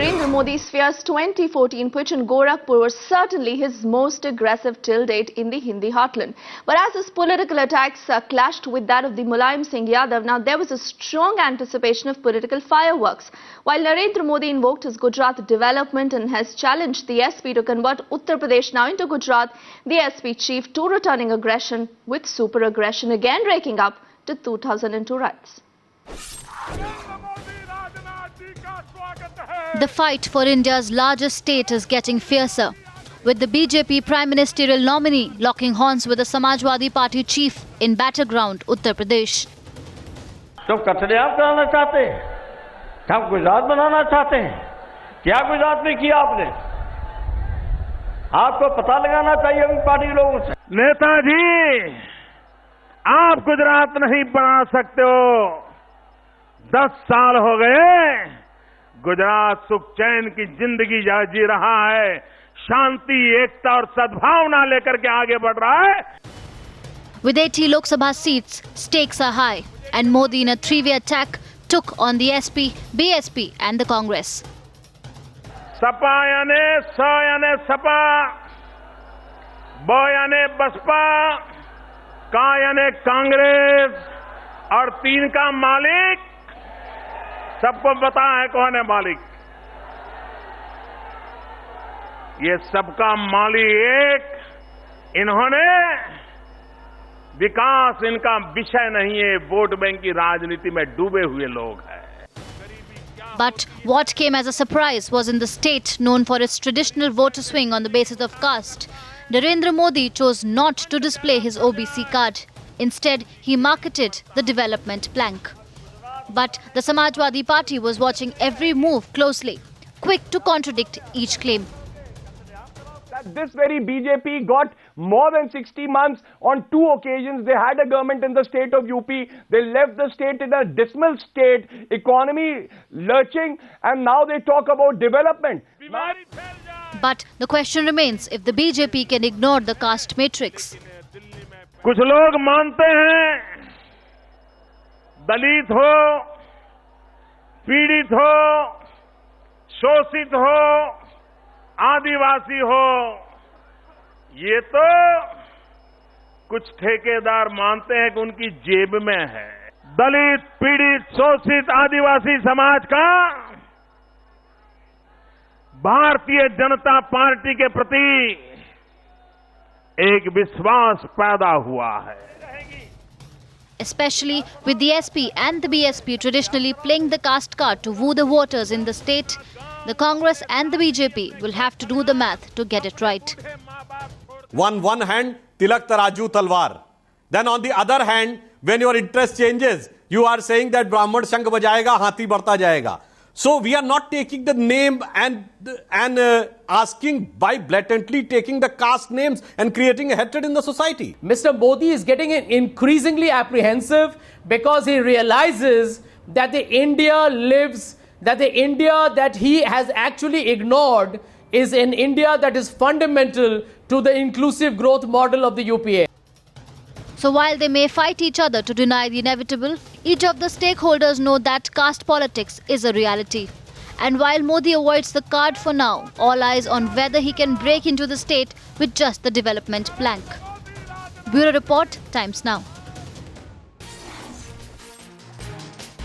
Narendra Modi's fierce 2014 putsch in Gorakhpur was certainly his most aggressive till date in the Hindi heartland. But as his political attacks clashed with that of the Mulayam Singh Yadav, now there was a strong anticipation of political fireworks. While Narendra Modi invoked his Gujarat development and has challenged the SP to convert Uttar Pradesh now into Gujarat, the SP chief too returning aggression with super aggression again raking up to 2002 runs. The fight for India's largest state is getting fiercer, with the BJP prime ministerial nominee locking horns with the Samajwadi Party chief in battleground Uttar Pradesh. तो कतले आप कराना चाहते हैं, क्या गुजरात बनाना चाहते हैं? क्या गुजरात में किया आपने? आपको पता लगाना चाहिए उन पार्टी लोगों से। नेताजी, आप गुजरात नहीं बना सकते हो। 10 साल हो गए, गुजरात सुख चैन की जिंदगी जी रहा है, शांति, एकता और सद्भावना लेकर के आगे बढ़ रहा है। With 80 Lok Sabha seats, stakes are high, and Modi in a three-way attack took on the SP, BSP and the Congress. Sapa यानी स यानी सपा, ब यानी बसपा, का यानी कांग्रेस और 3 का मालिक, सबको पता है कौन है मालिक। ये सबका मालिक एक, इन्होंने विकास इनका विषय नहीं है, वोट बैंक की राजनीति में डूबे हुए लोग हैं। But what came as a surprise was in the state known for its traditional voter swing on the basis of caste. Narendra Modi chose not to display his OBC card. Instead, he marketed the development plank. But the Samajwadi Party was watching every move closely, quick to contradict each claim. This very BJP got more than 60 months on 2 occasions. They had a government in the state of UP. They left the state in a dismal state, economy lurching, and now they talk about development. But the question remains if the BJP can ignore the caste matrix. कुछ लोग मानते हैं दलित हो, पीड़ित हो, शोषित हो, आदिवासी हो, ये तो कुछ ठेकेदार मानते हैं कि उनकी जेब में है। दलित, पीड़ित, शोषित, आदिवासी समाज का भारतीय जनता पार्टी के प्रति एक विश्वास पैदा हुआ है। Especially with the SP and the BSP traditionally playing the caste card to woo the voters in the state, the Congress and the BJP will have to do the math to get it right. On one hand, Tilak Taraju Talwar. Then on the other hand, when your interest changes, you are saying that Brahman Shank bajayega, Hathi barta jayega. So we are not taking the name and asking by blatantly taking the caste names and creating a hatred in the society. Mr. Modi is getting increasingly apprehensive because he realizes that the India that he has actually ignored is an India that is fundamental to the inclusive growth model of the UPA. So while they may fight each other to deny the inevitable, each of the stakeholders know that caste politics is a reality. And while Modi avoids the card for now, all eyes on whether he can break into the state with just the development plank. Bureau Report, Times Now.